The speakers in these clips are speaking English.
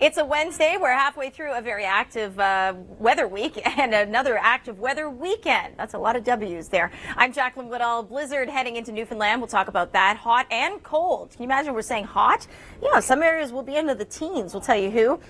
It's a Wednesday. We're halfway through a very active weather week and another active weather weekend. That's a lot of W's there. I'm Jaclyn Whittal. Blizzard heading into Newfoundland. We'll talk about that. Hot and cold. Can you imagine we're saying hot? Yeah, some areas will be into the teens. We'll tell you who.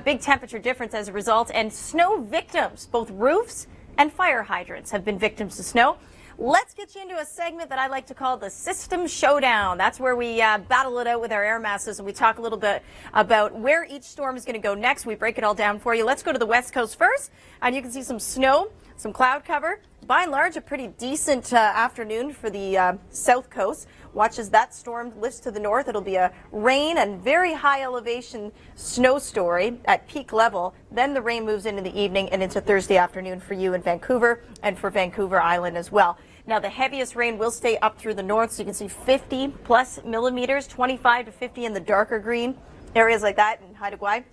Big temperature difference as a result. And snow victims. Both roofs and fire hydrants have been victims to snow. Let's get you into a segment that I like to call the System Showdown. That's where we battle it out with our air masses, and we talk a little bit about where each storm is going to go next. We break it all down for you. Let's go to the West Coast first, and you can see some snow, some cloud cover. By and large, a pretty decent afternoon for the South Coast. Watch as that storm lifts to the north. It'll be a rain and very high elevation snow story at peak level. Then the rain moves into the evening and into Thursday afternoon for you in Vancouver and for Vancouver Island as well. Now, the heaviest rain will stay up through the north, so you can see 50 plus millimeters, 25 to 50 in the darker green areas like that in Haida Gwaii.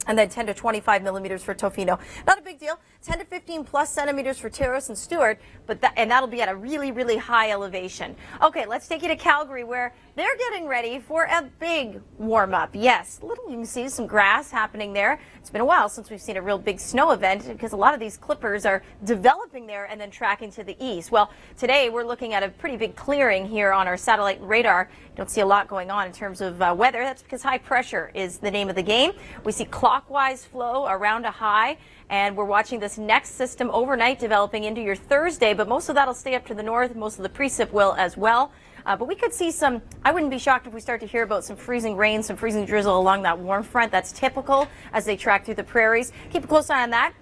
And then 10 to 25 millimeters for Tofino. Not a big deal. 10 to 15 plus centimeters for Terrace and Stewart, but that'll be at a really, really high elevation. Okay, let's take you to Calgary, where they're getting ready for a big warm-up. Yes, you can see some grass happening there. It's been a while since we've seen a real big snow event because a lot of these clippers are developing there and then tracking to the east. Well, today we're looking at a pretty big clearing here on our satellite radar. Don't see a lot going on in terms of weather. That's because high pressure is the name of the game. We see clockwise flow around a high, and we're watching this next system overnight developing into your Thursday, but most of that will stay up to the north. Most of the precip will as well. But we could see some, I wouldn't be shocked if we start to hear about some freezing rain, some freezing drizzle along that warm front. That's typical as they track through the prairies. Keep a close eye on that.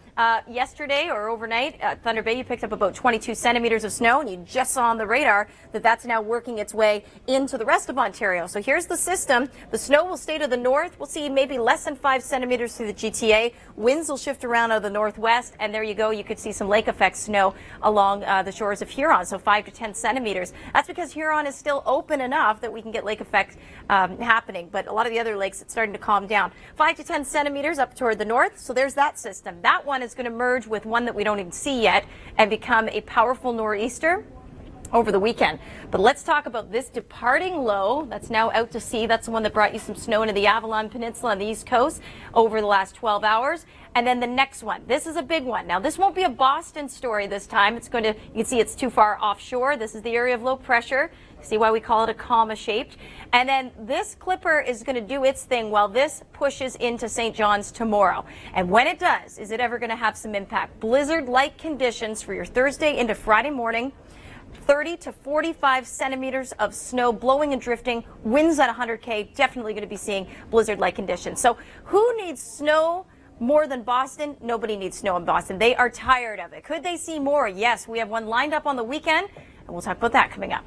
Yesterday or overnight at Thunder Bay, you picked up about 22 centimeters of snow, and you just saw on the radar that that's now working its way into the rest of Ontario. So here's the system. The snow will stay to the north. We'll see maybe less than 5 centimeters through the GTA. Winds will shift around out of the northwest, and there you go. You could see some lake effect snow along the shores of Huron, so 5 to 10 centimeters. That's because Huron is still open enough that we can get lake effect happening, but a lot of the other lakes, it's starting to calm down. 5 to 10 centimeters up toward the north, so there's that system. That one is going to merge with one that we don't even see yet and become a powerful nor'easter over the weekend. But let's talk about this departing low that's now out to sea. That's the one that brought you some snow into the Avalon Peninsula on the East Coast over the last 12 hours. And then the next one, this is a big one. Now, this won't be a Boston story this time. It's going to, you can see it's too far offshore. This is the area of low pressure. See why we call it a comma shaped. And then this clipper is going to do its thing while this pushes into St. John's tomorrow. And when it does, is it ever going to have some impact? Blizzard-like conditions for your Thursday into Friday morning. 30 to 45 centimeters of snow blowing and drifting, winds at 100K, definitely going to be seeing blizzard-like conditions. So who needs snow more than Boston? Nobody needs snow in Boston. They are tired of it. Could they see more? Yes, we have one lined up on the weekend, and we'll talk about that coming up.